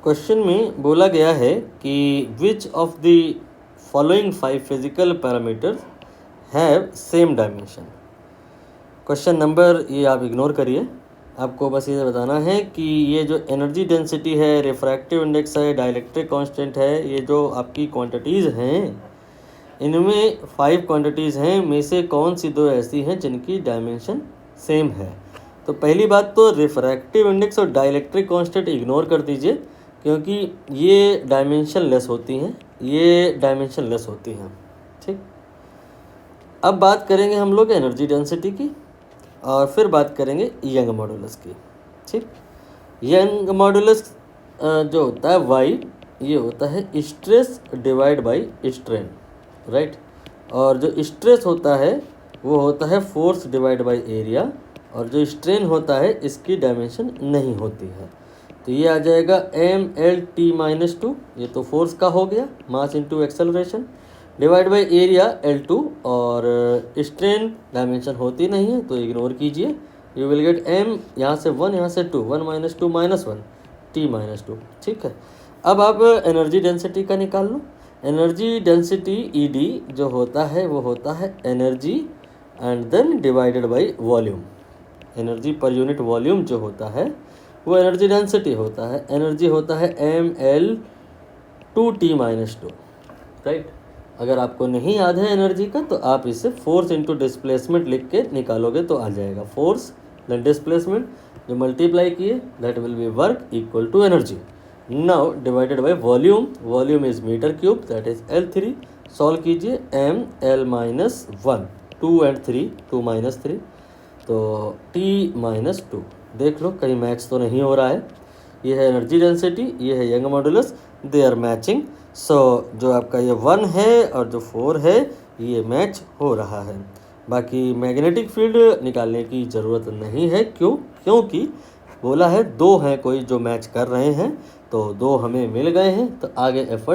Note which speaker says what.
Speaker 1: Question में बोला गया है कि which of the following 5 physical parameters have same dimension. Question number ये आप इग्नोर करिए, आपको बस ये बताना है कि ये जो एनर्जी डेंसिटी है, रिफ्रैक्टिव इंडेक्स है, डाइलेक्ट्रिक कांस्टेंट है, ये जो आपकी क्वांटिटीज़ हैं, इनमें 5 क्वांटिटीज़ हैं, में से कौन सी दो ऐसी हैं जिनकी डायमेंशन सेम है। तो पहली बात तो रिफ्रैक्टिव इंडेक्स और डाइलेक्ट्रिक कांस्टेंट इग्नोर कर दीजिए, क्योंकि ये डायमेंशन लेस होती हैं, ठीक। अब बात करेंगे हम लोग एनर्जी डेंसिटी की और फिर बात करेंगे यंग मॉडुलस की, ठीक। यंग मॉडुलस जो होता है वाई, ये होता है stress divide by strain, right. और जो स्ट्रेस होता है वो होता है फोर्स डिवाइड बाय एरिया, और जो स्ट्रेन होता है इसकी डायमेंशन नहीं होती है। तो ये आ जाएगा mL/t-2, ये तो फोर्स का हो गया, mass into acceleration, divide by area L2, और स्ट्रेन डायमेंशन होती नहीं है तो इग्नोर कीजिए। यू विल गेट m, यहाँ से 1, यहाँ से 2, 1 - 2 -1, t-2, ठीक है। अब आप एनर्जी डेंसिटी का निकाल लो। एनर्जी डेंसिटी ED जो होता है वो होता है energy and then divided by volume. Energy per unit volume जो होता है वो एनर्जी डेंसिटी होता है। एनर्जी होता है mL/t-2, राइट। अगर आपको नहीं याद है एनर्जी का तो आप इसे फोर्स इनटू डिस्प्लेसमेंट लिख के निकालोगे तो आ जाएगा। फोर्स देन डिस्प्लेसमेंट जो मल्टीप्लाई किए that will be work equal to energy. Now divided by volume, volume is metre cube, that is L3। Solve कीजिए, mL-1, 2 and 3, 2 - 3, तो t-2। देख लो कहीं मैच तो नहीं हो रहा है। ये है एनर्जी डेंसिटी, ये है Young modulus, they are matching. So जो आपका ये 1 है और जो 4 है ये मैच हो रहा है। बाकी मैग्नेटिक फील्ड निकालने की ज़रूरत नहीं है, क्योंकि बोला है 2 हैं कोई जो मैच कर रहे हैं, तो 2 हमें मिल गए हैं, तो आगे एफर्ट